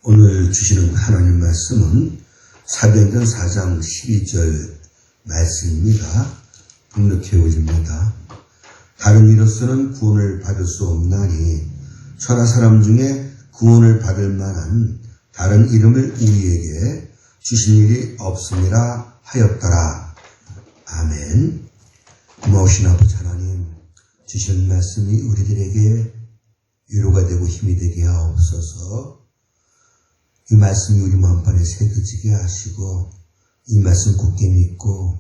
오늘 주시는 하나님 말씀은 사도행전 4장 12절 말씀입니다. 등록해 오십니다. 다른 이로서는 구원을 받을 수 없나니 천하 사람 중에 구원을 받을 만한 다른 이름을 우리에게 주신 일이 없음이라 하였더라. 아멘. 고마우신 아버지 하나님, 주신 말씀이 우리들에게 위로가 되고 힘이 되게 하옵소서. 이 말씀이 우리 마음판에 새겨지게 하시고 이 말씀 굳게 믿고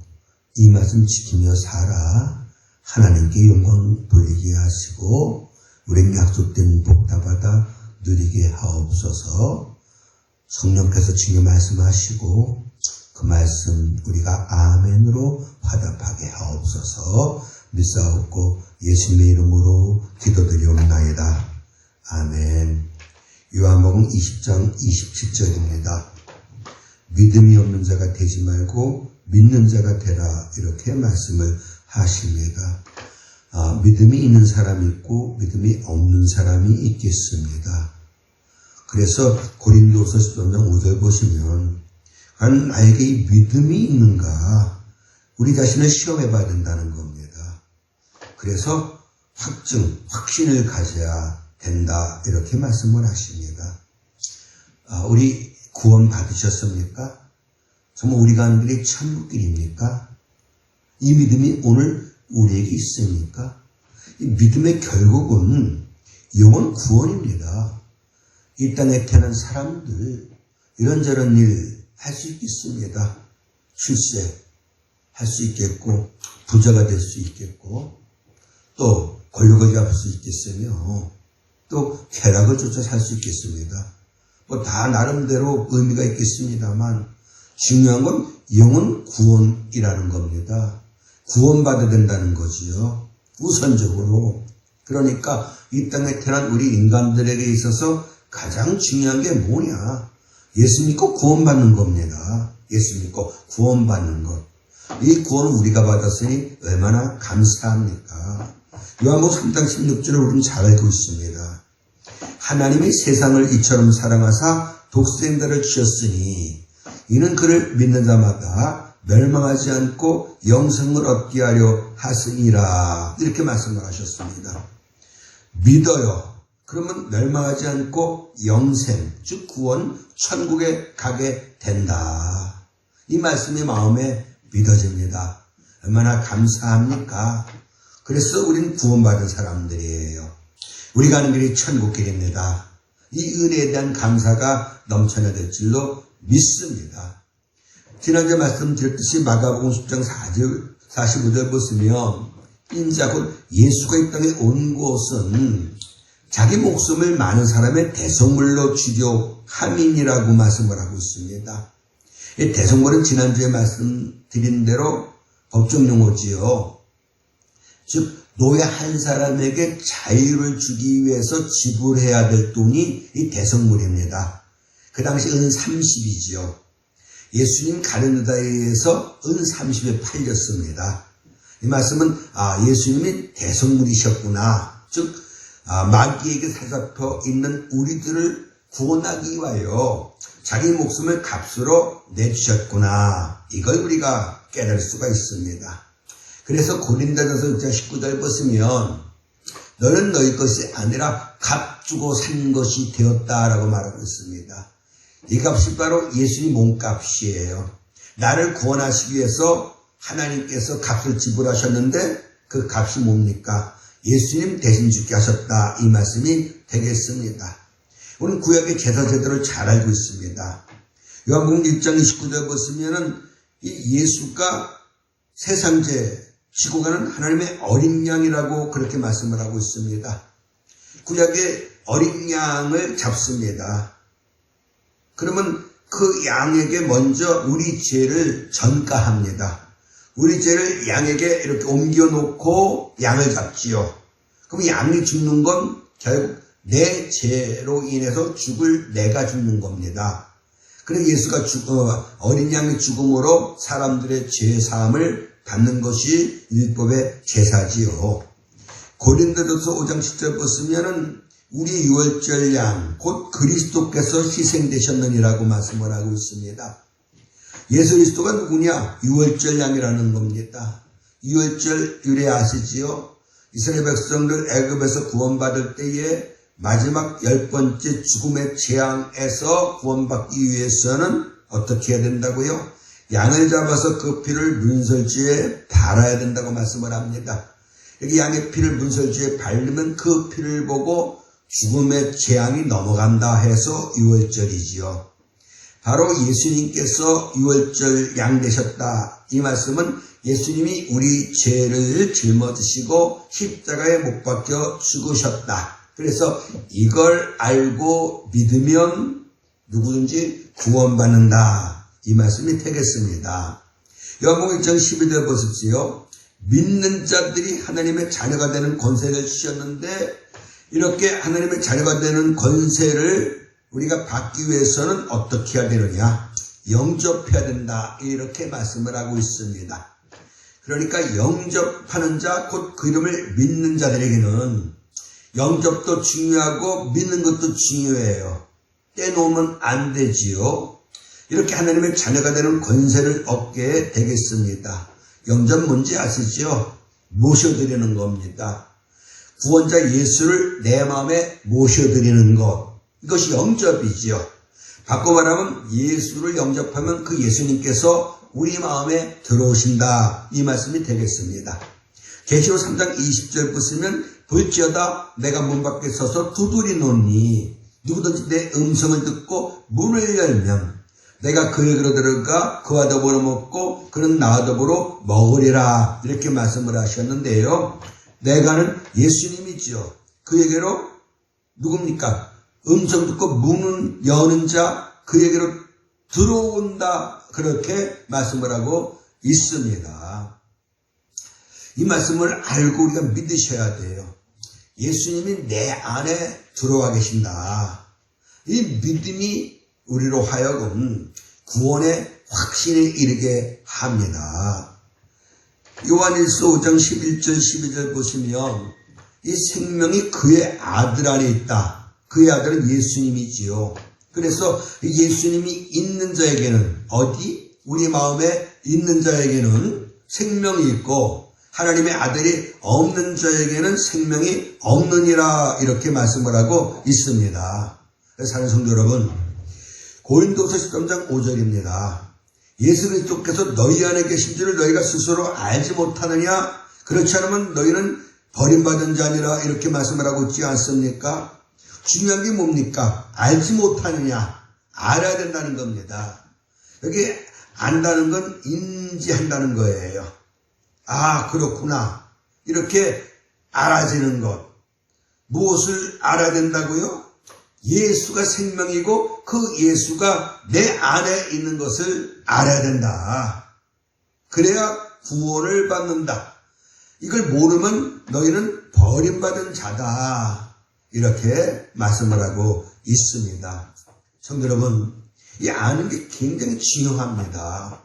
이 말씀 지키며 살아 하나님께 영광 돌리게 하시고 우리는 약속된 복 다 받아 누리게 하옵소서. 성령께서 지금 말씀하시고 그 말씀 우리가 아멘으로 화답하게 하옵소서. 믿사옵고 예수님의 이름으로 기도드리옵나이다. 아멘. 요한복음 20장 27절입니다. 믿음이 없는 자가 되지 말고 믿는 자가 되라, 이렇게 말씀을 하십니다. 믿음이 있는 사람이 있고 믿음이 없는 사람이 있겠습니다. 그래서 고린도서 10장 5절 보시면 과연 나에게 이 믿음이 있는가, 우리 자신을 시험해 봐야 된다는 겁니다. 그래서 확신을 가져야 된다, 이렇게 말씀을 하십니다. 우리 구원 받으셨습니까? 정말 우리가 하는 길이 천국길입니까? 이 믿음이 오늘 우리에게 있습니까? 이 믿음의 결국은 영원 구원입니다. 이 땅에 태어난 사람들 이런저런 일 할 수 있겠습니다. 출세 할 수 있겠고 부자가 될 수 있겠고 또 권력을 잡을 수 있겠으며 또 쾌락을 쫓아 살 수 있겠습니다. 뭐 다 나름대로 의미가 있겠습니다만 중요한 건 영원 구원이라는 겁니다. 구원받아야 된다는 거지요. 우선적으로. 그러니까 이 땅에 태어난 우리 인간들에게 있어서 가장 중요한 게 뭐냐? 예수 믿고 구원받는 겁니다. 예수 믿고 구원받는 것. 이 구원을 우리가 받았으니 얼마나 감사합니까? 요한복음 3장 16절을 우리는 잘 알고 있습니다. 하나님이 세상을 이처럼 사랑하사 독생자를 주셨으니 이는 그를 믿는 자마다 멸망하지 않고 영생을 얻게 하려 하시니라, 이렇게 말씀을 하셨습니다. 믿어요. 그러면 멸망하지 않고 영생, 즉 구원, 천국에 가게 된다. 이 말씀이 마음에 믿어집니다. 얼마나 감사합니까? 그래서 우린 구원받은 사람들이에요. 우리가 가는 길이 천국길입니다. 이 은혜에 대한 감사가 넘쳐나야 될 줄로 믿습니다. 지난주에 말씀드렸듯이 마가복음 10장 45절 보시면 인자 곧 예수가 이 땅에 온 곳은 자기 목숨을 많은 사람의 대성물로 주려 함이니라고 말씀을 하고 있습니다. 이 대성물은 지난주에 말씀드린 대로 법정 용어지요. 즉 노예 한 사람에게 자유를 주기 위해서 지불해야 될 돈이 이 대성물입니다. 그 당시 은 30이지요. 예수님 가룟 유다에서 은 30에 팔렸습니다. 이 말씀은 예수님이 대성물이셨구나. 즉 마귀에게 사잡혀 있는 우리들을 구원하기 위하여 자기 목숨을 값으로 내주셨구나. 이걸 우리가 깨달을 수가 있습니다. 그래서 고린도전서 6장 19절 보시면 너는 너희 것이 아니라 값 주고 산 것이 되었다라고 말하고 있습니다. 이 값이 바로 예수님 몸값이에요. 나를 구원하시기 위해서 하나님께서 값을 지불하셨는데 그 값이 뭡니까? 예수님 대신 죽게 하셨다, 이 말씀이 되겠습니다. 우리는 구약의 제사 제도를 잘 알고 있습니다. 요한복음 1장 29절 보시면은 이 예수가 세상죄 지고 가는 하나님의 어린 양이라고 그렇게 말씀을 하고 있습니다. 구약의 어린 양을 잡습니다. 그러면 그 양에게 먼저 우리 죄를 전가합니다. 우리 죄를 양에게 이렇게 옮겨놓고 양을 잡지요. 그럼 양이 죽는 건 결국 내 죄로 인해서 죽을 내가 죽는 겁니다. 그래서 예수가 어린 양의 죽음으로 사람들의 죄 사함을 받는 것이 율법의 제사지요. 고린도전서 5장 10절 보시면은 우리 유월절 양, 곧 그리스도께서 희생되셨느니라고 말씀을 하고 있습니다. 예수 그리스도가 누구냐? 유월절 양이라는 겁니다. 유월절 유래 아시지요? 이스라엘 백성들 애굽에서 구원받을 때에 마지막 10번째 죽음의 재앙에서 구원받기 위해서는 어떻게 해야 된다고요? 양을 잡아서 그 피를 문설주에 발아야 된다고 말씀을 합니다. 여기 양의 피를 문설주에 바르면 그 피를 보고 죽음의 재앙이 넘어간다 해서 유월절이지요. 바로 예수님께서 유월절 양 되셨다. 이 말씀은 예수님이 우리 죄를 짊어지시고 십자가에 못 박혀 죽으셨다. 그래서 이걸 알고 믿으면 누구든지 구원받는다. 이 말씀이 되겠습니다. 요한복음 1장 12절 보십시오. 믿는 자들이 하나님의 자녀가 되는 권세를 주셨는데 이렇게 하나님의 자녀가 되는 권세를 우리가 받기 위해서는 어떻게 해야 되느냐? 영접해야 된다. 이렇게 말씀을 하고 있습니다. 그러니까 영접하는 자, 곧 그 이름을 믿는 자들에게는 영접도 중요하고 믿는 것도 중요해요. 떼놓으면 안 되지요. 이렇게 하나님의 자녀가 되는 권세를 얻게 되겠습니다. 영접 뭔지 아시죠? 모셔드리는 겁니다. 구원자 예수를 내 마음에 모셔드리는 것. 이것이 영접이지요. 바꿔 말하면 예수를 영접하면 그 예수님께서 우리 마음에 들어오신다. 이 말씀이 되겠습니다. 계시록 3장 20절 보시면 볼지어다 내가 문 밖에 서서 두드리노니 누구든지 내 음성을 듣고 문을 열면 내가 그에게로 들어가 그와 더불어 먹고 그는 나와 더불어 먹으리라. 이렇게 말씀을 하셨는데요. 내가는 예수님이지요. 그에게로 누굽니까? 음성 듣고 문을 여는 자 그에게로 들어온다. 그렇게 말씀을 하고 있습니다. 이 말씀을 알고 우리가 믿으셔야 돼요. 예수님이 내 안에 들어와 계신다. 이 믿음이 우리로 하여금 구원의 확신에 이르게 합니다. 요한일서 5장 11절 12절 보시면 이 생명이 그의 아들 안에 있다. 그의 아들은 예수님이지요. 그래서 예수님이 있는 자에게는 어디? 우리 마음에 있는 자에게는 생명이 있고 하나님의 아들이 없는 자에게는 생명이 없느니라. 이렇게 말씀을 하고 있습니다. 사랑하는 성도 여러분, 고린도서 13장 5절입니다. 예수 그리스도께서 너희 안에 계신 줄을 너희가 스스로 알지 못하느냐? 그렇지 않으면 너희는 버림받은 자니라. 이렇게 말씀을 하고 있지 않습니까? 중요한 게 뭡니까? 알지 못하느냐? 알아야 된다는 겁니다. 여기 안다는 건 인지한다는 거예요. 아, 그렇구나. 이렇게 알아지는 것. 무엇을 알아야 된다고요? 예수가 생명이고 그 예수가 내 안에 있는 것을 알아야 된다. 그래야 구원을 받는다. 이걸 모르면 너희는 버림받은 자다. 이렇게 말씀을 하고 있습니다. 성도 여러분, 이 아는 게 굉장히 중요합니다.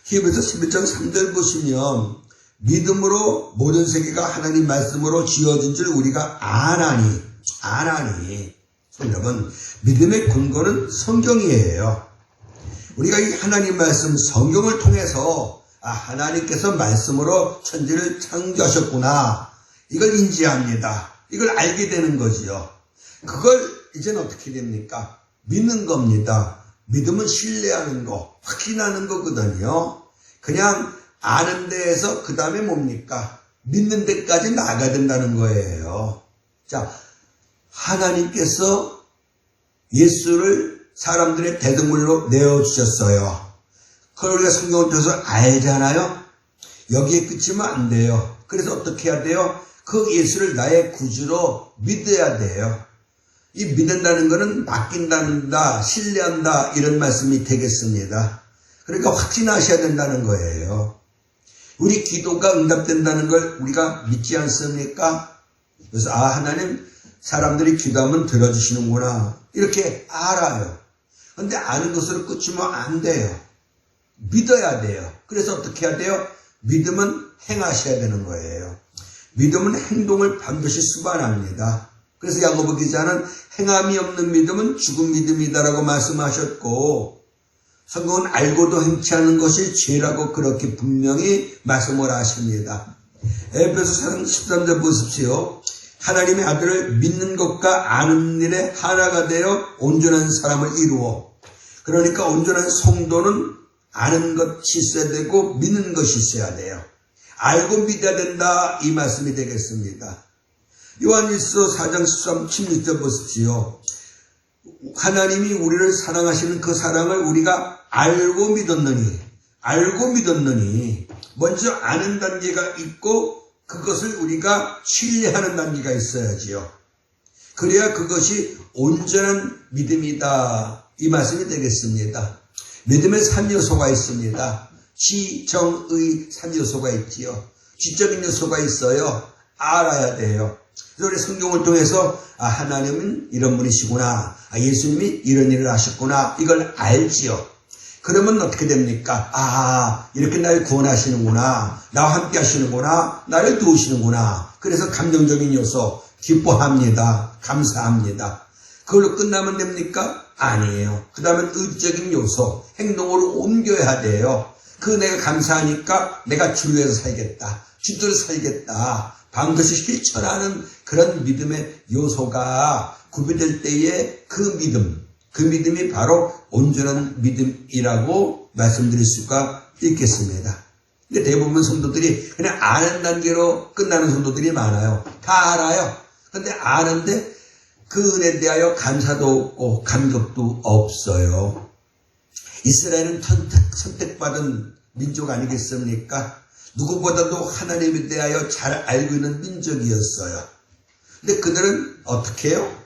히브리서 11장 3절 보시면 믿음으로 모든 세계가 하나님 말씀으로 지어진 줄 우리가 아나니. 여러분, 믿음의 근거는 성경이에요. 우리가 이 하나님 말씀 성경을 통해서 하나님께서 말씀으로 천지를 창조하셨구나. 이걸 인지합니다. 이걸 알게 되는 거지요. 그걸 이제는 어떻게 됩니까? 믿는 겁니다. 믿음은 신뢰하는 거, 확신하는 거거든요. 그냥 아는 데에서 그 다음에 뭡니까? 믿는 데까지 나가야 된다는 거예요. 자, 하나님께서 예수를 사람들의 대등물로 내어주셨어요. 그걸 우리가 성경을 통해서 알잖아요. 여기에 그치면 안 돼요. 그래서 어떻게 해야 돼요? 그 예수를 나의 구주로 믿어야 돼요. 이 믿는다는 것은 맡긴다, 신뢰한다 이런 말씀이 되겠습니다. 그러니까 확신하셔야 된다는 거예요. 우리 기도가 응답된다는 걸 우리가 믿지 않습니까? 그래서 하나님 사람들이 기도하면 들어주시는구나 이렇게 알아요. 그런데 아는 것으로 끝이면 안 돼요. 믿어야 돼요. 그래서 어떻게 해야 돼요? 믿음은 행하셔야 되는 거예요. 믿음은 행동을 반드시 수반합니다. 그래서 야고보 기자는 행함이 없는 믿음은 죽은 믿음이다라고 말씀하셨고, 성경은 알고도 행치 않는 것이 죄라고 그렇게 분명히 말씀을 하십니다. 에베소 4장 13절 보십시오. 하나님의 아들을 믿는 것과 아는 일에 하나가 되어 온전한 사람을 이루어. 그러니까 온전한 성도는 아는 것이 있어야 되고 믿는 것이 있어야 돼요. 알고 믿어야 된다, 이 말씀이 되겠습니다. 요한일서 4장 13, 16절 보십시오. 하나님이 우리를 사랑하시는 그 사랑을 우리가 알고 믿었느니 먼저 아는 단계가 있고 그것을 우리가 신뢰하는 단계가 있어야지요. 그래야 그것이 온전한 믿음이다, 이 말씀이 되겠습니다. 믿음의 3요소가 있습니다. 지, 정, 의 3요소가 있지요. 지적인 요소가 있어요. 알아야 돼요. 그래서 우리 성경을 통해서 하나님은 이런 분이시구나, 예수님이 이런 일을 하셨구나, 이걸 알지요. 그러면 어떻게 됩니까? 이렇게 나를 구원하시는구나, 나와 함께 하시는구나, 나를 도우시는구나. 그래서 감정적인 요소, 기뻐합니다, 감사합니다. 그걸로 끝나면 됩니까? 아니에요. 그 다음에 의적인 요소, 행동으로 옮겨야 돼요. 내가 감사하니까 내가 주를 위해서 살겠다, 주대로 살겠다, 반드시 실천하는 그런 믿음의 요소가 구비될 때에 그 믿음이 바로 온전한 믿음이라고 말씀드릴 수가 있겠습니다. 근데 대부분 성도들이 그냥 아는 단계로 끝나는 성도들이 많아요. 다 알아요. 근데 아는데 그 은혜에 대하여 감사도 없고 감격도 없어요. 이스라엘은 선택받은 민족 아니겠습니까? 누구보다도 하나님에 대하여 잘 알고 있는 민족이었어요. 근데 그들은 어떻게 해요?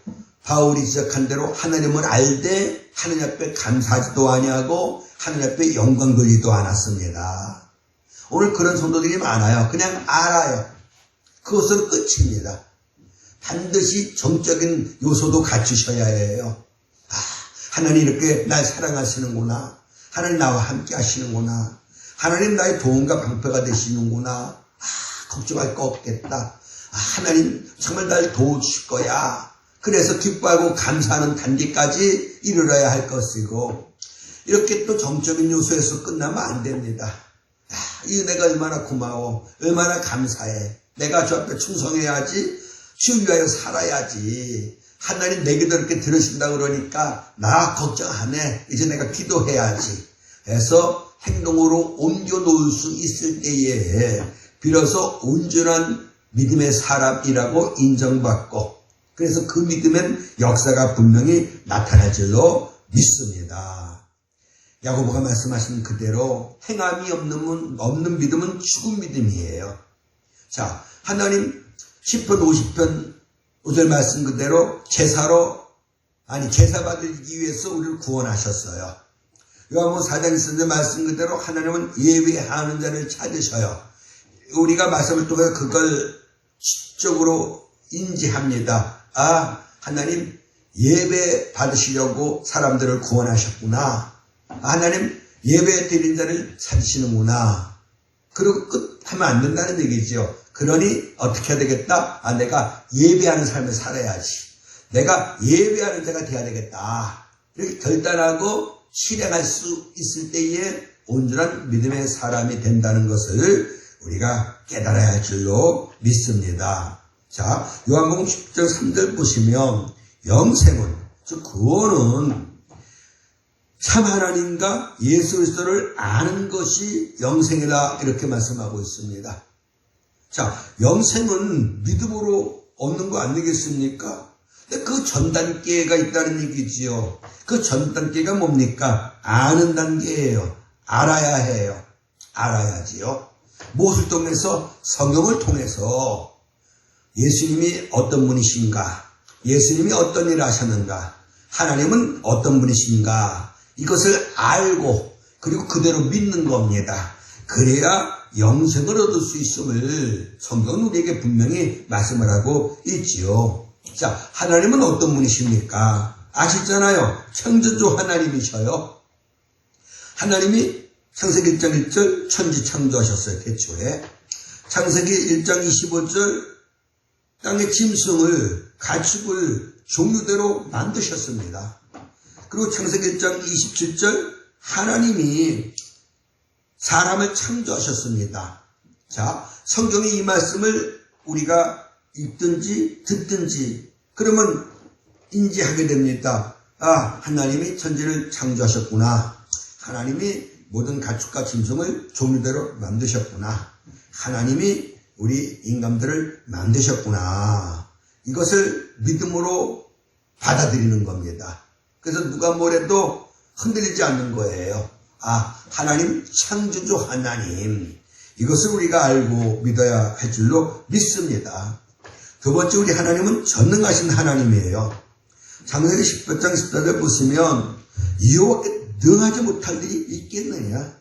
바울이 지적한 대로 하나님을 알되 하나님 앞에 감사하지도 아니하고 하나님 앞에 영광 돌리지도 않았습니다. 오늘 그런 성도들이 많아요. 그냥 알아요. 그것으로 끝입니다. 반드시 정적인 요소도 갖추셔야 해요. 하나님 이렇게 날 사랑하시는구나, 하나님 나와 함께 하시는구나, 하나님 나의 도움과 방패가 되시는구나, 걱정할 거 없겠다, 하나님 정말 날 도와주실 거야. 그래서 기뻐하고 감사하는 단계까지 이르러야 할 것이고, 이렇게 또 정적인 요소에서 끝나면 안 됩니다. 이 은혜가 얼마나 고마워, 얼마나 감사해, 내가 주 앞에 충성해야지, 주 위하여 살아야지, 하나님 내 기도 이렇게 들으신다 그러니까 나 걱정하네, 이제 내가 기도해야지 해서 행동으로 옮겨 놓을 수 있을 때에 비로소 온전한 믿음의 사람이라고 인정받고, 그래서 그 믿음엔 역사가 분명히 나타날 줄로 믿습니다. 야고보가 말씀하신 그대로 행함이 없는 믿음은 죽은 믿음이에요. 자, 하나님 10편 50편 5절 말씀 그대로 제사 받기 위해서 우리를 구원하셨어요. 요한복음 4장 1절 말씀 그대로 하나님은 예배하는 자를 찾으셔요. 우리가 말씀을 통해서 그걸 지적으로 인지합니다. 하나님 예배 받으시려고 사람들을 구원하셨구나. 하나님 예배 드린 자를 찾으시는구나. 그리고 끝하면 안 된다는 얘기죠. 그러니 어떻게 해야 되겠다? 내가 예배하는 삶을 살아야지. 내가 예배하는 자가 돼야 되겠다. 이렇게 결단하고 실행할 수 있을 때에 온전한 믿음의 사람이 된다는 것을 우리가 깨달아야 할 줄로 믿습니다. 자, 요한복음 10장 3절 보시면 영생은, 즉 구원은 참 하나님과 예수 그리스도를 아는 것이 영생이다, 이렇게 말씀하고 있습니다. 자, 영생은 믿음으로 얻는 거 아니겠습니까? 근데 그 전 단계가 있다는 얘기지요. 그 전 단계가 뭡니까? 아는 단계예요. 알아야 해요. 알아야지요. 무엇을 통해서? 성경을 통해서 예수님이 어떤 분이신가, 예수님이 어떤 일을 하셨는가, 하나님은 어떤 분이신가, 이것을 알고 그리고 그대로 믿는 겁니다. 그래야 영생을 얻을 수 있음을 성경은 우리에게 분명히 말씀을 하고 있지요. 자, 하나님은 어떤 분이십니까? 아시잖아요. 창조주 하나님이셔요. 하나님이 창세기 1장 1절 천지 창조하셨어요. 태초에. 창세기 1장 25절 땅의 짐승을, 가축을 종류대로 만드셨습니다. 그리고 창세기 1장 27절 하나님이 사람을 창조하셨습니다. 자, 성경에 이 말씀을 우리가 읽든지 듣든지 그러면 인지하게 됩니다. 아, 하나님이 천지를 창조하셨구나. 하나님이 모든 가축과 짐승을 종류대로 만드셨구나. 하나님이 우리 인간들을 만드셨구나. 이것을 믿음으로 받아들이는 겁니다. 그래서 누가 뭐래도 흔들리지 않는 거예요. 아, 하나님 창조주 하나님. 이것을 우리가 알고 믿어야 할 줄로 믿습니다. 두 번째, 우리 하나님은 전능하신 하나님이에요. 창세기 18장 14절 보시면 여호와께 능하지 못할 일이 있겠느냐.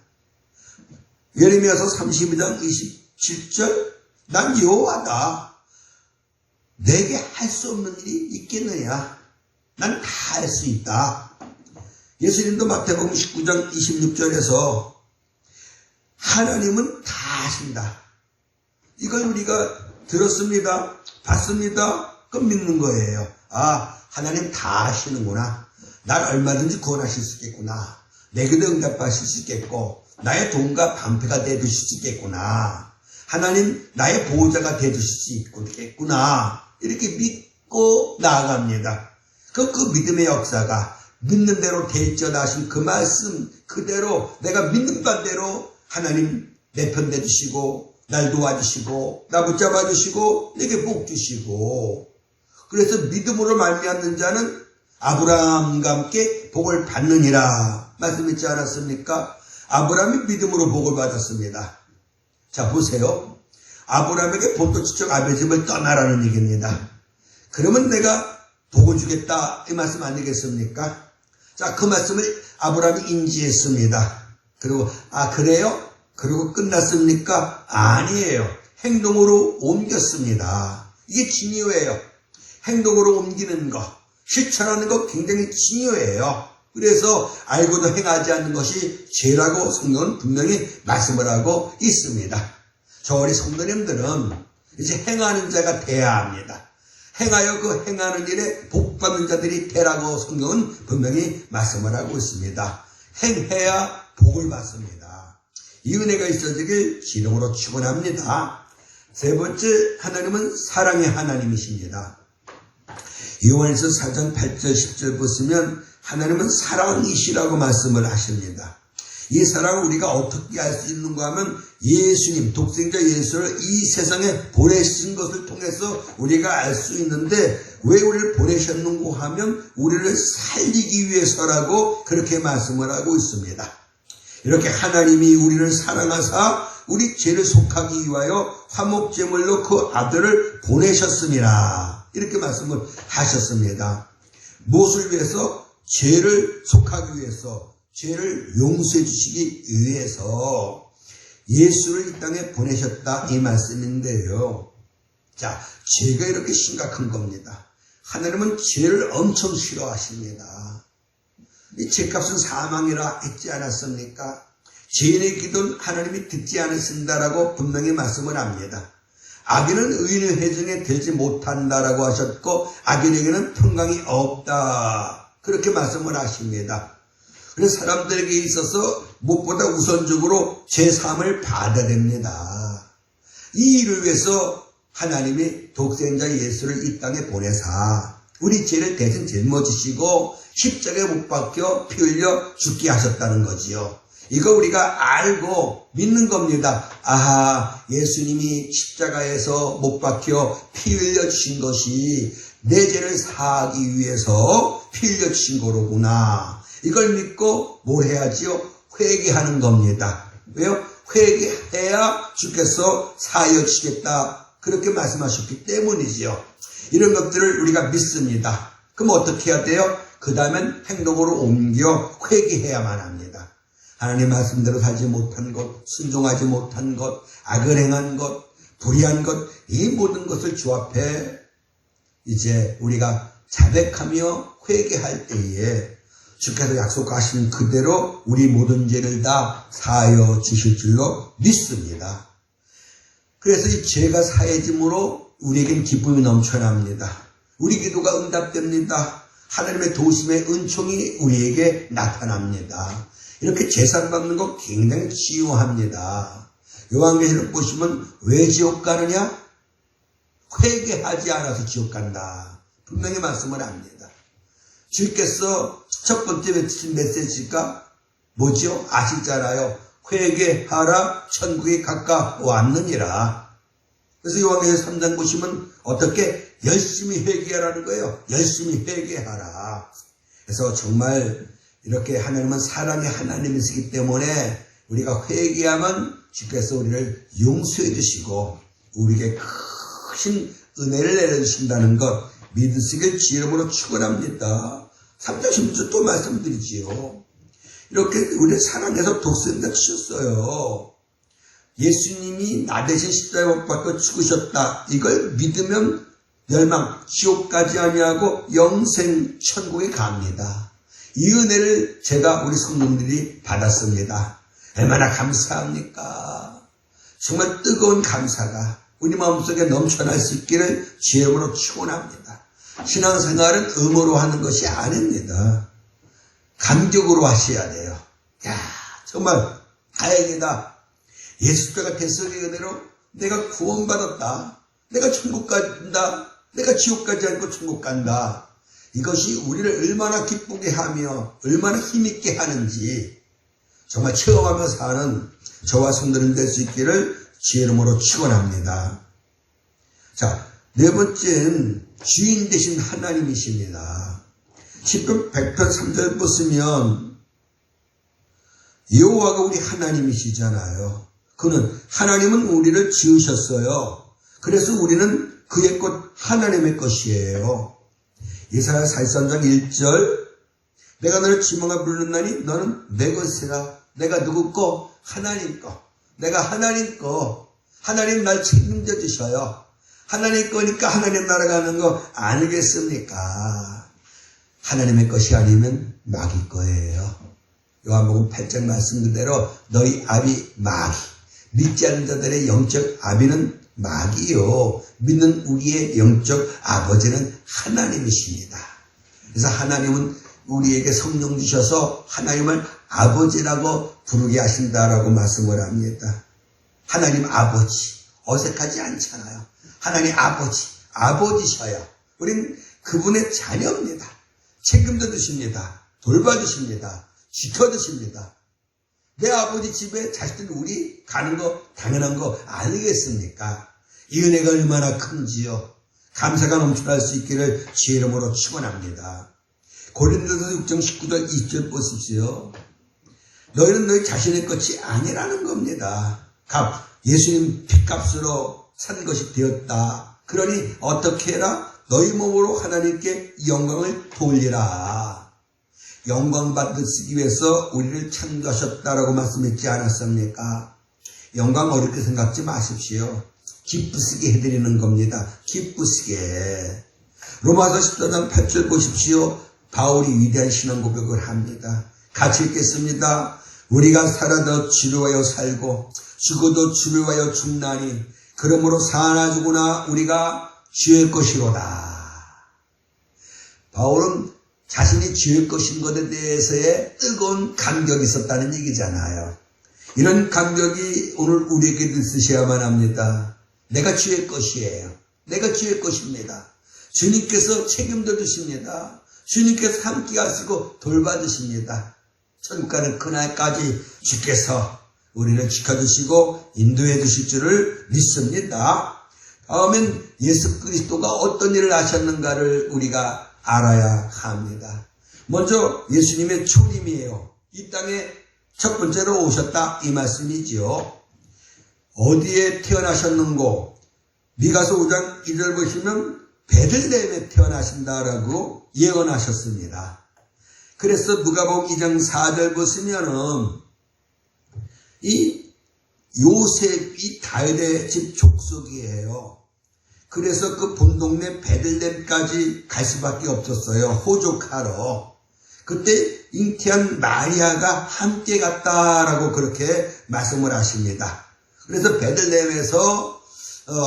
예레미야서 32장 27절 난 여호와다. 내게 할 수 없는 일이 있겠느냐. 난 다 할 수 있다. 예수님도 마태복음 19장 26절에서 하나님은 다 하신다. 이걸 우리가 들었습니다. 봤습니다. 그럼 믿는 거예요. 아, 하나님 다 하시는구나. 날 얼마든지 구원하실 수 있겠구나. 내 기도 응답하실 수 있겠고 나의 돈과 방패가 되어주실 수 있겠구나. 하나님 나의 보호자가 되어주실 수 있겠구나. 이렇게 믿고 나아갑니다. 그 믿음의 역사가 믿는 대로 되어져 하신 그 말씀 그대로 내가 믿는 바대로 하나님 내 편 되주시고 날 도와주시고 나 붙잡아 주시고 내게 복 주시고, 그래서 믿음으로 말미암는 자는 아브라함과 함께 복을 받느니라 말씀했지 않았습니까? 아브라함이 믿음으로 복을 받았습니다. 자, 보세요. 아브라함에게 본토지쪽 아베집을 떠나라는 얘기입니다. 그러면 내가 복을 주겠다 이 말씀 아니겠습니까? 자, 그 말씀을 아브라함이 인지했습니다. 그리고 아, 그래요? 그리고 끝났습니까? 아니에요. 행동으로 옮겼습니다. 이게 중요해요. 행동으로 옮기는 거, 실천하는 거 굉장히 중요해요. 그래서 알고도 행하지 않는 것이 죄라고 성경은 분명히 말씀을 하고 있습니다. 저 우리 성도님들은 이제 행하는 자가 돼야 합니다. 행하여 그 행하는 일에 복받는 자들이 되라고 성경은 분명히 말씀을 하고 있습니다. 행해야 복을 받습니다. 이 은혜가 있어지길 기름으로 축원합니다. 세 번째, 하나님은 사랑의 하나님이십니다. 요한일서 4장 8절 10절 보시면 하나님은 사랑이시라고 말씀을 하십니다. 이 사랑을 우리가 어떻게 알 수 있는가 하면 예수님, 독생자 예수를 이 세상에 보내신 것을 통해서 우리가 알 수 있는데, 왜 우리를 보내셨는가 하면 우리를 살리기 위해서라고 그렇게 말씀을 하고 있습니다. 이렇게 하나님이 우리를 사랑하사 우리 죄를 속하기 위하여 화목제물로 그 아들을 보내셨습니다. 이렇게 말씀을 하셨습니다. 무엇을 위해서? 죄를 속하기 위해서, 죄를 용서해 주시기 위해서 예수를 이 땅에 보내셨다 이 말씀인데요. 자, 죄가 이렇게 심각한 겁니다. 하나님은 죄를 엄청 싫어하십니다. 이 죄값은 사망이라 했지 않았습니까? 죄인의 기도는 하나님이 듣지 않으신다라고 분명히 말씀을 합니다. 악인은 의인의 회중에 들지 못한다라고 하셨고 악인에게는 평강이 없다 그렇게 말씀을 하십니다. 그래서 사람들에게 있어서 무엇보다 우선적으로 죄사함을 받아야 됩니다. 이 일을 위해서 하나님이 독생자 예수를 이 땅에 보내사 우리 죄를 대신 짊어지시고 십자가에 못 박혀 피 흘려 죽게 하셨다는 거지요. 이거 우리가 알고 믿는 겁니다. 아하, 예수님이 십자가에서 못 박혀 피 흘려 주신 것이 내 죄를 사하기 위해서 피 흘려 주신 거로구나. 이걸 믿고 뭘 해야지요? 회개하는 겁니다. 왜요? 회개해야 주께서 사하여 주시겠다 그렇게 말씀하셨기 때문이지요. 이런 것들을 우리가 믿습니다. 그럼 어떻게 해야 돼요? 그 다음엔 행동으로 옮겨 회개해야만 합니다. 하나님 말씀대로 살지 못한 것, 순종하지 못한 것, 악을 행한 것, 불의한 것, 이 모든 것을 주 앞에 이제 우리가 자백하며 회개할 때에 주께서 약속하신 그대로 우리 모든 죄를 다 사하여 주실 줄로 믿습니다. 그래서 이 죄가 사해짐으로 우리에겐 기쁨이 넘쳐납니다. 우리 기도가 응답됩니다. 하나님의 도우심의 은총이 우리에게 나타납니다. 이렇게 제사 받는 거 굉장히 치유합니다. 요한계시록 보시면 왜 지옥 가느냐? 회개하지 않아서 지옥 간다. 분명히 말씀을 합니다. 주께서 첫 번째 외치신 메시지가 뭐죠? 아시잖아요. 회개하라, 천국이 가까웠느니라. 그래서 요한계시록 3장 보시면 어떻게 열심히 회개하라는 거예요. 열심히 회개하라. 그래서 정말 이렇게 하나님은 사랑의 하나님이시기 때문에 우리가 회개하면 주께서 우리를 용서해 주시고 우리에게 큰 은혜를 내려주신다는 것 믿으시길 지혜로 축원합니다. 3장 16절 또 말씀드리지요. 이렇게 우리를 사랑해서 독생자 주셨어요. 예수님이 나 대신 십자가에 못 박혀 죽으셨다. 이걸 믿으면 멸망, 지옥 가지 아니하고 영생 천국에 갑니다. 이 은혜를 제가 우리 성도들이 받았습니다. 얼마나 감사합니까? 정말 뜨거운 감사가 우리 마음속에 넘쳐날 수 있기를 주님으로 축원합니다. 신앙생활은 의무로 하는 것이 아닙니다. 감격으로 하셔야 돼요. 야, 정말 다행이다. 예수께가 대속의 은혜로 내가 구원받았다. 내가 천국 간다. 내가 지옥 가지 않고 천국 간다. 이것이 우리를 얼마나 기쁘게 하며 얼마나 힘있게 하는지 정말 체험하면서 사는 저와 성도님 될 수 있기를 주의 이름으로 축원합니다. 자, 네 번째는 주인 되신 하나님이십니다. 시편 100편 3절 보시면 여호와가 우리 하나님이시잖아요. 하나님은 우리를 지으셨어요. 그래서 우리는 그의 것 하나님의 것이에요. 이사야 43장 1절 내가 너를 지명하 부르나니 너는 내 것이라. 내가 누구 거? 하나님 거. 내가 하나님 거. 하나님 날 책임져 주셔요. 하나님 거니까 하나님 나라 가는 거 아니겠습니까? 하나님의 것이 아니면 마귀 거예요. 요한복음 8장 말씀 그대로 너희 아비 마귀. 믿지 않는 자들의 영적 아비는 마귀요. 믿는 우리의 영적 아버지는 하나님이십니다. 그래서 하나님은 우리에게 성령 주셔서 하나님을 아버지라고 부르게 하신다라고 말씀을 합니다. 하나님 아버지. 어색하지 않잖아요. 하나님 아버지. 아버지셔요. 우린 그분의 자녀입니다. 책임져 주십니다. 돌봐주십니다. 지켜주십니다. 내 아버지 집에 자식들 우리 가는 거 당연한 거 아니겠습니까? 이 은혜가 얼마나 큰지요. 감사가 넘쳐날 수 있기를 주의 이름으로 축원합니다. 고린도서 6장 19절 20절 보십시오. 너희는 너희 자신의 것이 아니라는 겁니다. 예수님 핏값으로 산 것이 되었다. 그러니 어떻게 해라? 너희 몸으로 하나님께 영광을 돌리라. 영광 받으시기 위해서 우리를 창조하셨다라고 말씀했지 않았습니까? 영광 어렵게 생각지 마십시오. 기쁘시게 해드리는 겁니다. 기쁘시게. 로마서 14장 8절 보십시오. 바울이 위대한 신앙 고백을 합니다. 같이 읽겠습니다. 우리가 살아도 주를 위하여 살고 죽어도 주를 위하여 죽나니 그러므로 사나 죽으나 우리가 주의 것이로다. 바울은 자신이 주의 것인 것에 대해서의 뜨거운 감격이 있었다는 얘기잖아요. 이런 감격이 오늘 우리에게도 있으셔야만 합니다. 내가 주의 것이에요. 내가 주의 것입니다. 주님께서 책임져 주십니다. 주님께서 함께 하시고 돌봐주십니다. 천국 가는 그날까지 주께서 우리를 지켜주시고 인도해 주실 줄을 믿습니다. 다음엔 예수 그리스도가 어떤 일을 하셨는가를 우리가 알아야 합니다. 먼저 예수님의 초림이에요. 이 땅에 첫 번째로 오셨다 이 말씀이지요. 어디에 태어나셨는고? 미가서 5장 1절 보시면 베들레헴에 태어나신다라고 예언하셨습니다. 그래서 누가복음 2장 4절 보시면은 이 요셉이 다윗의 집 족속이에요. 그래서 그 본동네 베들레헴까지 갈 수밖에 없었어요. 호족하러. 그때 잉태한 마리아가 함께 갔다라고 그렇게 말씀을 하십니다. 그래서 베들레헴에서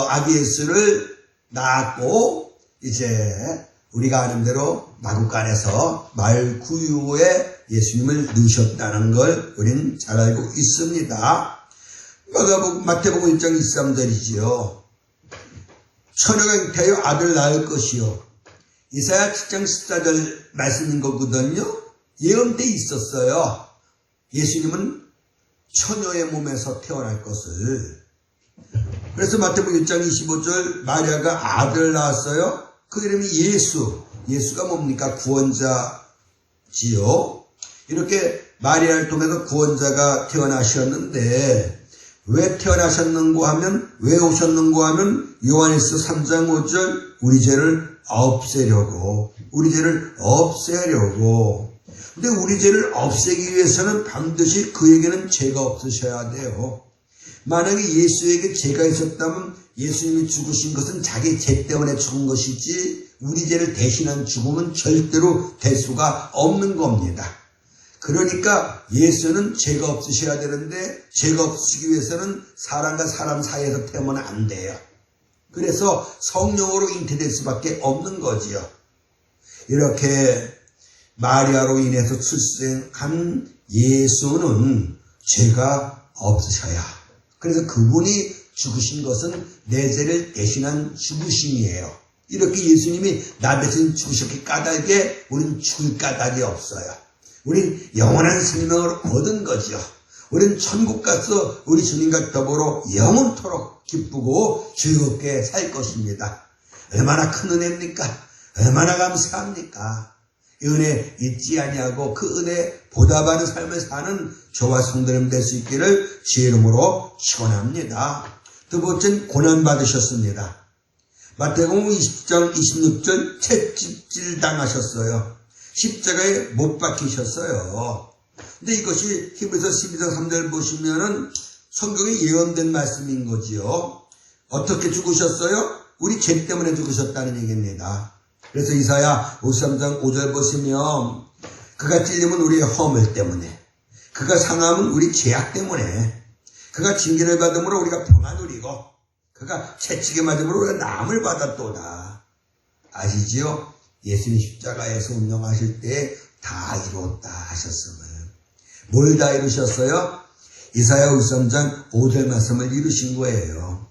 아기 예수를 낳았고 이제 우리가 아는 대로 마구간에서 마을 구유에 예수님을 넣으셨다는 걸 우리는 잘 알고 있습니다. 마태복음 1장 23절이지요. 처녀가 잉태하여 아들 낳을 것이요. 이사야 7장 14절 말씀인 거거든요. 예언돼 있었어요. 예수님은 처녀의 몸에서 태어날 것을. 그래서 마태복음 1장 25절 마리아가 아들을 낳았어요. 그 이름이 예수. 예수가 뭡니까? 구원자지요. 이렇게 마리아를 통해서 구원자가 태어나셨는데 왜 태어나셨는고 하면 왜 오셨는고 하면 요한일서 3장 5절 우리 죄를 없애려고 근데 우리 죄를 없애기 위해서는 반드시 그에게는 죄가 없으셔야 돼요. 만약에 예수에게 죄가 있었다면 예수님이 죽으신 것은 자기 죄 때문에 죽은 것이지 우리 죄를 대신한 죽음은 절대로 될 수가 없는 겁니다. 그러니까 예수는 죄가 없으셔야 되는데 죄가 없으시기 위해서는 사람과 사람 사이에서 태어나면 안 돼요. 그래서 성령으로 잉태될 수밖에 없는 거지요. 이렇게 마리아로 인해서 출생한 예수는 죄가 없으셔야. 그래서 그분이 죽으신 것은 내 죄를 대신한 죽으심이에요. 이렇게 예수님이 나 대신 죽으셨기 까닭에 우리는 죽을 까닭이 없어요. 우린 영원한 생명을 얻은 거죠. 우린 천국 가서 우리 주님과 더불어 영원토록 기쁘고 즐겁게 살 것입니다. 얼마나 큰 은혜입니까? 얼마나 감사합니까? 이 은혜 잊지 아니하고 그 은혜 보답하는 삶을 사는 저와 성도님 될 수 있기를 주의 이름으로 축원합니다. 두 번째는 고난 받으셨습니다. 마태복음 20장 26절 채찍질 당하셨어요. 십자가에 못 박히셨어요. 근데 이것이 히브리서 12장 3절 보시면은 성경에 예언된 말씀인 거지요. 어떻게 죽으셨어요? 우리 죄 때문에 죽으셨다는 얘기입니다. 그래서 이사야 53장 5절 보시면 그가 찔림은 우리의 허물 때문에, 그가 상함은 우리 죄악 때문에, 그가 징계를 받음으로 우리가 평안 누리고, 그가 채찍에 맞음으로 우리가 나음을 받았도다. 아시지요? 예수님 십자가에서 운명하실 때 다 이루었다 하셨음을. 뭘 다 이루셨어요? 이사야 53장 5절 말씀을 이루신 거예요.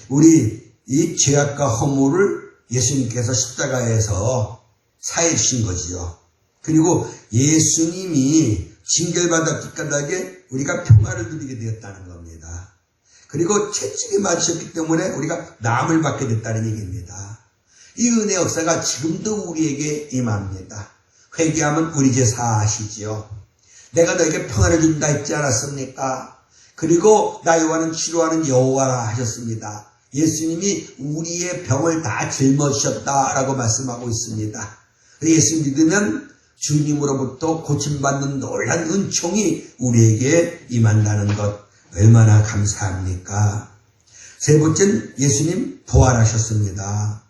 우리 이 죄악과 허물을 예수님께서 십자가에서 사해 주신 거지요. 그리고 예수님이 징계를 받았기 까닭에 우리가 평화를 누리게 되었다는 겁니다. 그리고 채찍에 맞으셨기 때문에 우리가 나음을 받게 됐다는 얘기입니다. 이 은혜 역사가 지금도 우리에게 임합니다. 회개하면 우리 죄 사하시지요. 내가 너에게 평안을 준다 했지 않았습니까? 그리고 나의 와는 치료하는 여호와라 하셨습니다. 예수님이 우리의 병을 다 짊어지셨다라고 말씀하고 있습니다. 예수 믿으면 주님으로부터 고침받는 놀란 은총이 우리에게 임한다는 것 얼마나 감사합니까? 세 번째는 예수님 부활하셨습니다.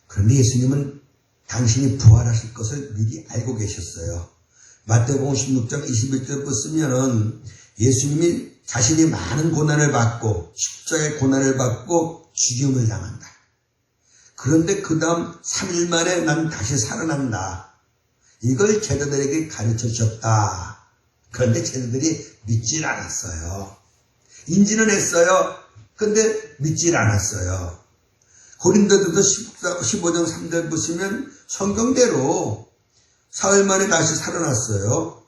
그런데 예수님은 당신이 부활하실 것을 미리 알고 계셨어요. 마태복음 16장 21절 보시면은 예수님이 자신이 많은 고난을 받고 십자가의 고난을 받고 죽임을 당한다. 그런데 그 다음 3일 만에 난 다시 살아난다. 이걸 제자들에게 가르쳐 주셨다. 그런데 제자들이 믿질 않았어요. 인지는 했어요. 그런데 믿질 않았어요. 고린도전서 15장 3절 보시면 성경대로 사흘 만에 다시 살아났어요.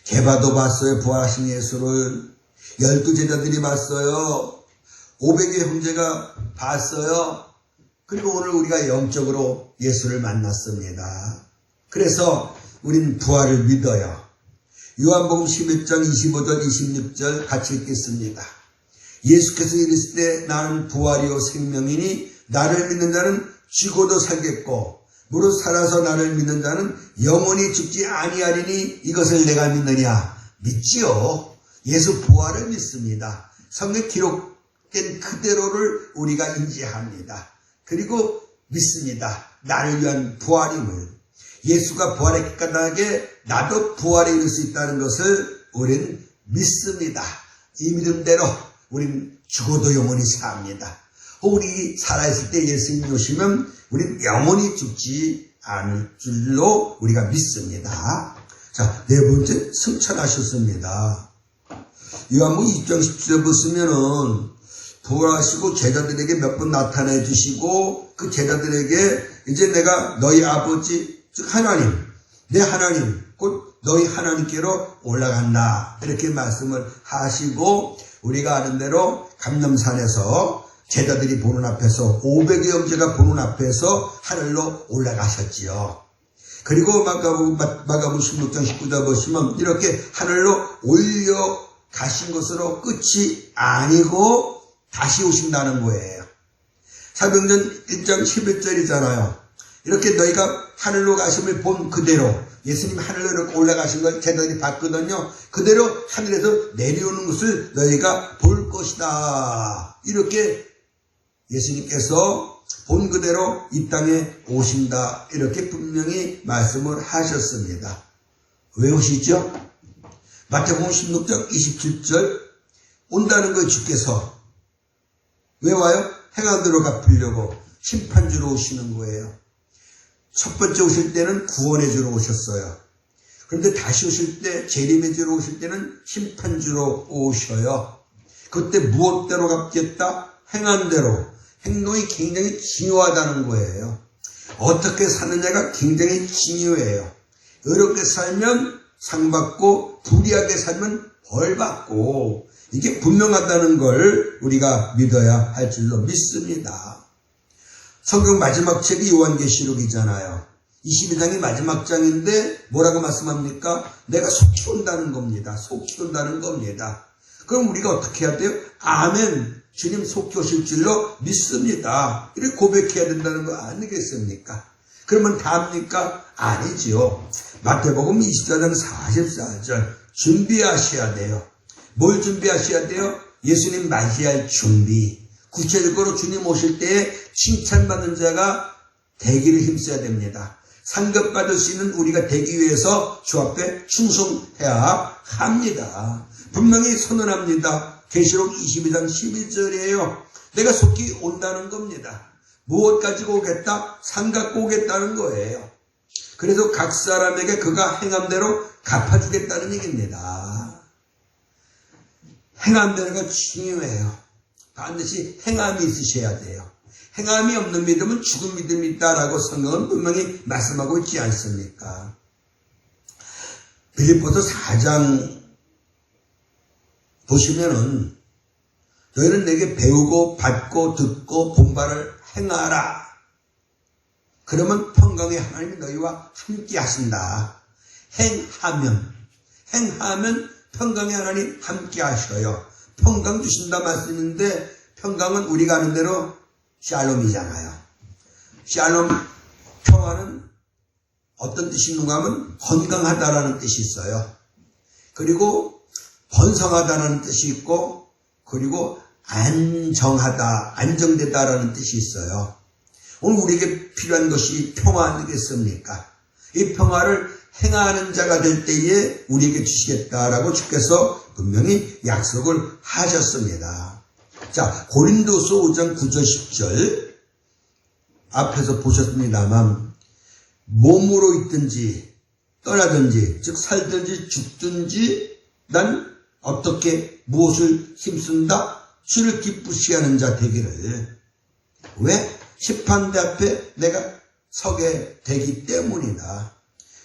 게바도 봤어요. 부활하신 예수를. 12제자들이 봤어요. 500의 형제가 봤어요. 그리고 오늘 우리가 영적으로 예수를 만났습니다. 그래서 우린 부활을 믿어요. 요한복음 11장 25절 26절 같이 읽겠습니다. 예수께서 이르실 때 나는 부활이요 생명이니 나를 믿는 자는 죽어도 살겠고 무릇 살아서 나를 믿는 자는 영원히 죽지 아니하리니 이것을 내가 믿느냐? 믿지요. 예수 부활을 믿습니다. 성경에 기록된 그대로를 우리가 인지합니다. 그리고 믿습니다. 나를 위한 부활임을. 예수가 부활했기 까닭에 나도 부활에 이를 수 있다는 것을 우리는 믿습니다. 이 믿음대로 우리는 죽어도 영원히 삽니다. 우리 살아있을 때 예수님이 오시면 우리 영원히 죽지 않을 줄로 우리가 믿습니다. 자, 네 번째, 승천하셨습니다. 요한복음 2장 10절에 보시면은 부활하시고 제자들에게 몇 번 나타내 주시고 그 제자들에게 이제 내가 너희 아버지 즉 하나님, 내 하나님 곧 너희 하나님께로 올라간다 이렇게 말씀을 하시고 우리가 아는 대로 감람산에서 제자들이 보는 앞에서 500여 형제가 보는 앞에서 하늘로 올라가셨지요. 그리고 마가복음 16장 19절 보시면 이렇게 하늘로 올려가신 것으로 끝이 아니고 다시 오신다는 거예요. 사도행전 1장 11절이잖아요. 이렇게 너희가 하늘로 가심을 본 그대로 예수님 하늘로 이렇게 올라가신 걸 제자들이 봤거든요. 그대로 하늘에서 내려오는 것을 너희가 볼 것이다. 이렇게 예수님께서 본 그대로 이 땅에 오신다. 이렇게 분명히 말씀을 하셨습니다. 왜 오시죠? 마태복음 16장 27절 온다는 거 주께서 왜 와요? 행하도록 갚으려고 심판주로 오시는 거예요. 첫 번째 오실 때는 구원해 주러 오셨어요. 그런데 다시 오실 때 재림해 주러 오실 때는 심판주로 오셔요. 그때 무엇대로 갚겠다? 행한 대로. 행동이 굉장히 중요하다는 거예요. 어떻게 사느냐가 굉장히 중요해요. 의롭게 살면 상 받고 불의하게 살면 벌 받고 이게 분명하다는 걸 우리가 믿어야 할 줄로 믿습니다. 성경 마지막 책이 요한계시록이잖아요. 22장이 마지막 장인데 뭐라고 말씀합니까? 내가 속히 온다는 겁니다. 속히 온다는 겁니다. 그럼 우리가 어떻게 해야 돼요? 아멘. 주님 속히 오실 줄로 믿습니다. 이렇게 고백해야 된다는 거 아니겠습니까? 그러면 다 합니까? 아니지요. 마태복음 24장 44절 준비하셔야 돼요. 뭘 준비하셔야 돼요? 예수님 맞이할 준비. 구체적으로 주님 오실 때에 칭찬받는 자가 되기를 힘써야 됩니다. 상급받을 수 있는 우리가 되기 위해서 주 앞에 충성해야 합니다. 분명히 선언합니다. 계시록 22장 11절이에요. 내가 속히 온다는 겁니다. 무엇 가지고 오겠다? 상 갖고 오겠다는 거예요. 그래서 각 사람에게 그가 행한 대로 갚아주겠다는 얘기입니다. 행한 대로가 중요해요. 반드시 행함이 있으셔야 돼요. 행함이 없는 믿음은 죽은 믿음이 있다라고 성경은 분명히 말씀하고 있지 않습니까? 빌립보서 4장 보시면은 너희는 내게 배우고 받고 듣고 본 바를 행하라. 그러면 평강의 하나님이 너희와 함께 하신다. 행하면 평강의 하나님 함께 하셔요. 평강 주신다 말씀인데 평강은 우리가 아는 대로 샬롬이잖아요. 샬롬 평화는 어떤 뜻이 있는가 하면 건강하다라는 뜻이 있어요. 그리고 번성하다라는 뜻이 있고 그리고 안정하다, 안정되다라는 뜻이 있어요. 오늘 우리에게 필요한 것이 평화 아니겠습니까? 이 평화를 행하는 자가 될 때에 우리에게 주시겠다라고 주께서 분명히 약속을 하셨습니다. 자, 고린도서 5장 9절 10절 앞에서 보셨습니다만 몸으로 있든지 떠나든지 즉 살든지 죽든지 난 어떻게 무엇을 힘쓴다? 주를 기쁘시게 하는 자 되기를. 왜? 심판대 앞에 내가 서게 되기 때문이다.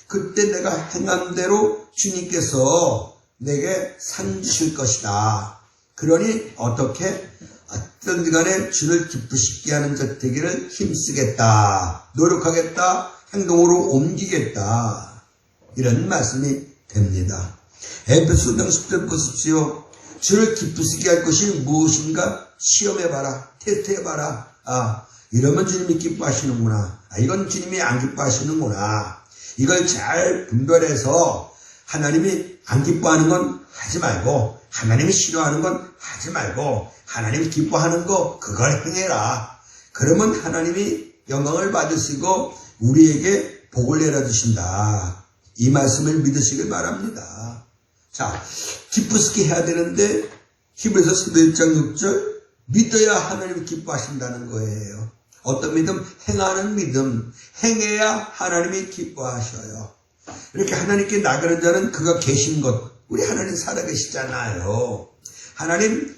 그때 내가 행한 대로 주님께서 내게 상 주실 것이다. 그러니 어떻게? 어떤 간에 주를 기쁘시게 하는 자 되기를 힘쓰겠다. 노력하겠다. 행동으로 옮기겠다. 이런 말씀이 됩니다. 에베소 5장 10절 보십시오. 주를 기쁘시게 할 것이 무엇인가 시험해봐라. 테스트해봐라. 이러면 주님이 기뻐하시는구나. 이건 주님이 안 기뻐하시는구나. 이걸 잘 분별해서 하나님이 안 기뻐하는 건 하지 말고 하나님이 싫어하는 건 하지 말고 하나님이 기뻐하는 거 그걸 행해라. 그러면 하나님이 영광을 받으시고 우리에게 복을 내려주신다. 이 말씀을 믿으시길 바랍니다. 자, 기쁘시게 해야 되는데 히브리서 11장 6절 믿어야 하나님이 기뻐하신다는 거예요. 어떤 믿음? 행하는 믿음. 행해야 하나님이 기뻐하셔요. 이렇게 하나님께 나가는 자는 그가 계신 것. 우리 하나님 살아계시잖아요. 하나님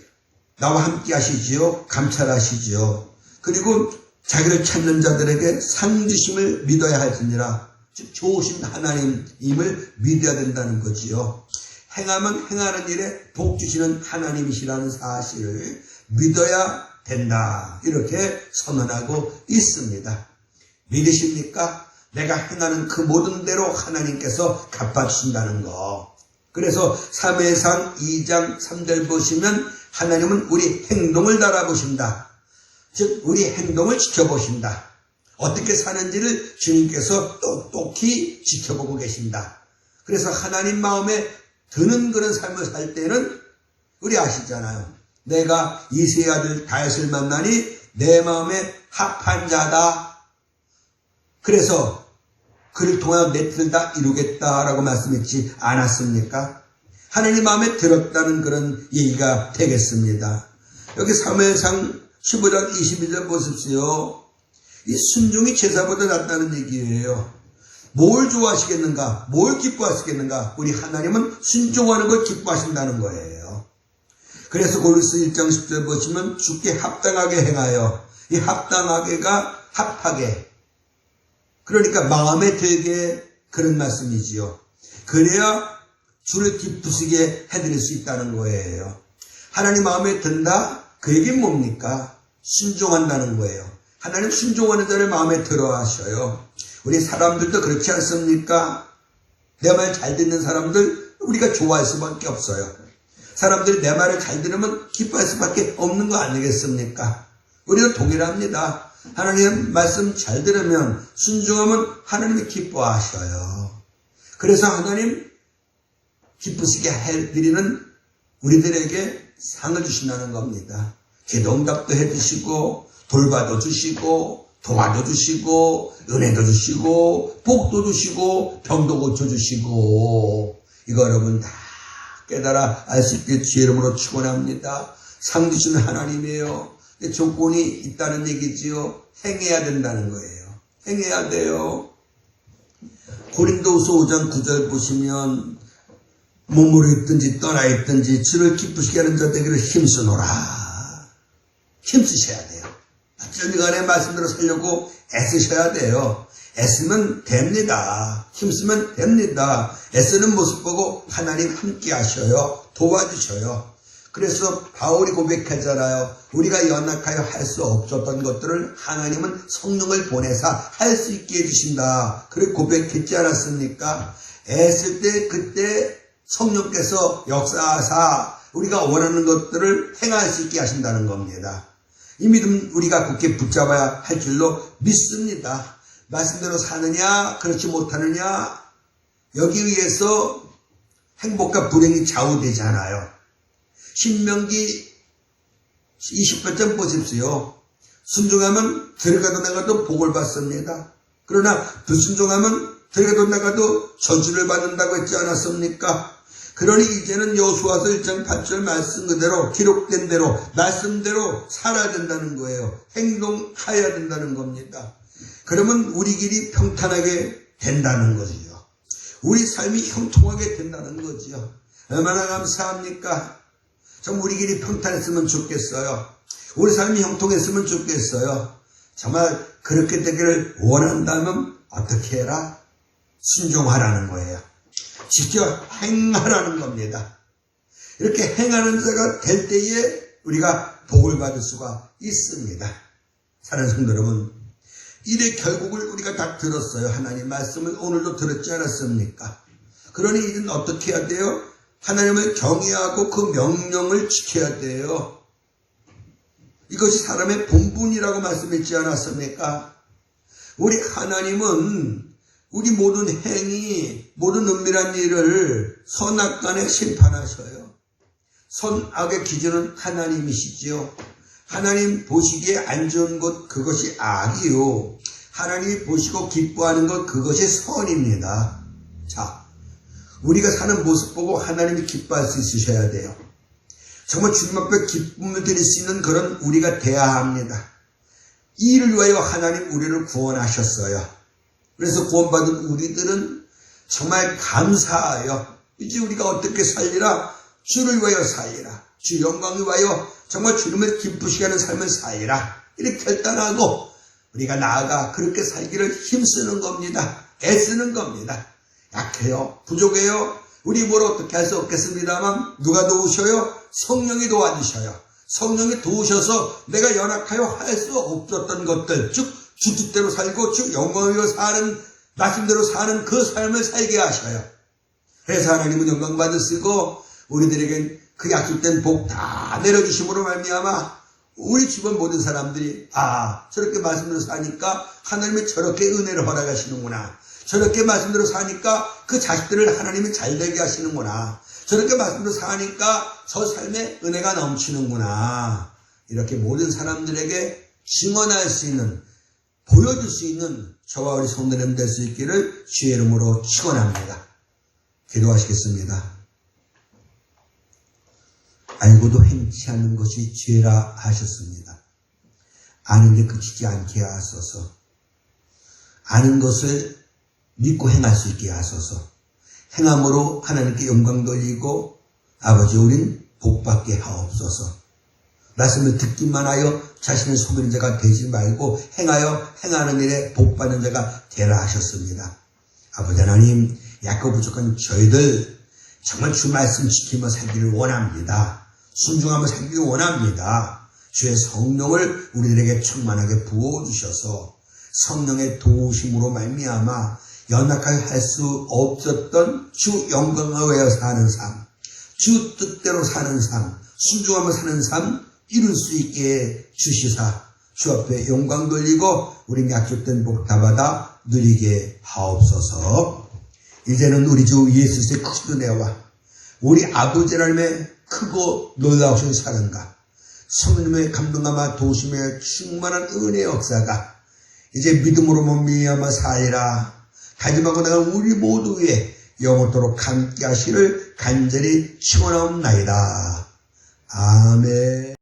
나와 함께 하시지요. 감찰하시지요. 그리고 자기를 찾는 자들에게 상 주심을 믿어야 할지니라. 즉 좋으신 하나님임을 믿어야 된다는 거지요. 행하면 행하는 일에 복 주시는 하나님이시라는 사실을 믿어야 된다. 이렇게 선언하고 있습니다. 믿으십니까? 내가 행하는 그 모든 대로 하나님께서 갚아주신다는 거. 그래서 사무엘상 2장 3절 보시면 하나님은 우리 행동을 달아보신다. 즉 우리 행동을 지켜보신다. 어떻게 사는지를 주님께서 똑똑히 지켜보고 계신다. 그래서 하나님 마음에 드는 그런 삶을 살 때는 우리 아시잖아요. 내가 이새의 아들 다윗을 만나니 내 마음에 합한 자다. 그래서 그를 통하여 내 뜻을 다 이루겠다라고 말씀했지 않았습니까? 하나님 마음에 들었다는 그런 얘기가 되겠습니다. 여기 사무엘상 15장 22절 보십시오. 이 순종이 제사보다 낫다는 얘기예요. 뭘 좋아하시겠는가? 뭘 기뻐하시겠는가? 우리 하나님은 순종하는 걸 기뻐하신다는 거예요. 그래서 고린도서 1장 10절 보시면 주께 합당하게 행하여, 이 합당하게가 합하게, 그러니까 마음에 들게, 그런 말씀이지요. 그래야 주를 기쁘시게 해드릴 수 있다는 거예요. 하나님 마음에 든다? 그 얘기는 뭡니까? 순종한다는 거예요. 하나님 순종하는 자를 마음에 들어 하셔요. 우리 사람들도 그렇지 않습니까? 내 말 잘 듣는 사람들 우리가 좋아할 수밖에 없어요. 사람들이 내 말을 잘 들으면 기뻐할 수밖에 없는 거 아니겠습니까? 우리도 동일합니다. 하나님 말씀 잘 들으면, 순종하면 하나님이 기뻐하셔요. 그래서 하나님 기쁘시게 해드리는 우리들에게 상을 주신다는 겁니다. 기도응답도 해주시고, 돌봐도 주시고, 도와도 주시고, 은혜도 주시고, 복도 주시고, 병도 고쳐주시고, 이거 여러분 다 깨달아 알 수 있게 주의 이름으로 축원합니다. 상 주시는 하나님이에요. 조건이 있다는 얘기지요. 행해야 된다는 거예요. 행해야 돼요. 고린도후서 5장 9절 보시면 몸으로 있든지 떠나 있든지 주를 기쁘시게 하는 자 되기를 힘쓰노라. 힘쓰셔야 돼요. 어쩐간에 말씀대로 살려고 애쓰셔야 돼요. 애쓰면 됩니다. 힘쓰면 됩니다. 애쓰는 모습 보고 하나님 함께 하셔요. 도와주셔요. 그래서 바울이 고백하잖아요. 우리가 연약하여 할 수 없었던 것들을 하나님은 성령을 보내사 할 수 있게 해주신다. 그렇게 고백했지 않았습니까? 애쓸 때 그때 성령께서 역사하사 우리가 원하는 것들을 행할 수 있게 하신다는 겁니다. 이 믿음 우리가 굳게 붙잡아야 할 줄로 믿습니다. 말씀대로 사느냐 그렇지 못하느냐 여기 위해서 행복과 불행이 좌우되잖아요. 신명기 20편 보십시오. 순종하면 들어가도 나가도 복을 받습니다. 그러나 불순종하면 들어가도 나가도 저주를 받는다고 했지 않았습니까? 그러니 이제는 여호수아서 1장 8절 말씀 그대로 기록된 대로 말씀대로 살아야 된다는 거예요. 행동해야 된다는 겁니다. 그러면 우리 길이 평탄하게 된다는 거지요. 우리 삶이 형통하게 된다는 거지요. 얼마나 감사합니까? 좀 우리 길이 평탄했으면 좋겠어요. 우리 삶이 형통했으면 좋겠어요. 정말 그렇게 되기를 원한다면 어떻게 해라? 순종하라는 거예요. 직접 행하라는 겁니다. 이렇게 행하는 자가 될 때에 우리가 복을 받을 수가 있습니다. 사랑하는 성도 여러분, 이래 결국을 우리가 다 들었어요. 하나님 말씀을 오늘도 들었지 않았습니까? 그러니 이제는 어떻게 해야 돼요? 하나님을 경외하고 그 명령을 지켜야 돼요. 이것이 사람의 본분이라고 말씀했지 않았습니까? 우리 하나님은 우리 모든 행위, 모든 은밀한 일을 선악간에 심판하셔요. 선악의 기준은 하나님이시지요. 하나님 보시기에 안 좋은 것 그것이 악이요. 하나님이 보시고 기뻐하는 것 그것이 선입니다. 자, 우리가 사는 모습 보고 하나님이 기뻐할 수 있으셔야 돼요. 정말 주님 앞에 기쁨을 드릴 수 있는 그런 우리가 되어야 합니다. 이 일을 위하여 하나님 우리를 구원하셨어요. 그래서 구원받은 우리들은 정말 감사하여 이제 우리가 어떻게 살리라? 주를 위하여 살리라. 주 영광을 위하여 정말 주님을 기쁘시게 하는 삶을 살리라. 이렇게 결단하고 우리가 나아가 그렇게 살기를 힘쓰는 겁니다. 애쓰는 겁니다. 약해요. 부족해요. 우리 뭘 어떻게 할 수 없겠습니다만 누가 도우셔요? 성령이 도와주셔요. 성령이 도우셔서 내가 연약하여 할 수 없었던 것들, 즉 주 뜻대로 살고 주 영광으로 사는, 말씀대로 사는 그 삶을 살게 하셔요. 그래서 하나님은 영광 받으시고 우리들에겐 그 약속된 복 다 내려주심으로 말미암아 우리 주변 모든 사람들이 저렇게 말씀대로 사니까 하나님이 저렇게 은혜를 허락하시는구나. 저렇게 말씀대로 사니까 그 자식들을 하나님이 잘되게 하시는구나. 저렇게 말씀대로 사니까 저 삶에 은혜가 넘치는구나. 이렇게 모든 사람들에게 증언할 수 있는, 보여줄 수 있는 저와 우리 성도님 될 수 있기를 주의 이름으로 축원합니다. 기도하시겠습니다. 알고도 행치 않는 것이 죄라 하셨습니다. 아는 게 그치지 않게 하소서. 아는 것을 믿고 행할 수 있게 하소서. 행함으로 하나님께 영광 돌리고 아버지 우린 복받게 하옵소서. 말씀을 듣기만 하여 자신을 속이는 자가 되지 말고 행하여 행하는 일에 복받는 자가 되라 하셨습니다. 아버지 하나님, 약고 부족한 저희들 정말 주 말씀 지키며 살기를 원합니다. 순종하며 살기를 원합니다. 주의 성령을 우리들에게 충만하게 부어주셔서 성령의 도우심으로 말미암아 연약하게 할 수 없었던 주 영광을 위하여 사는 삶, 주 뜻대로 사는 삶, 순종하며 사는 삶 이룰 수 있게 주시사 주 앞에 영광 돌리고 우리 약속된 복 다 받아 누리게 하옵소서. 이제는 우리 주 예수의 크신 은혜와 우리 아버지 하나님의 크고 놀라우신 사랑과 성령의 감동하며 도우심에 충만한 은혜의 역사가 이제 믿음으로 말미암아 살리라 다짐하고 나간 우리 모두의 영원토록 함께 하시를 간절히 축원하옵나이다. 아멘.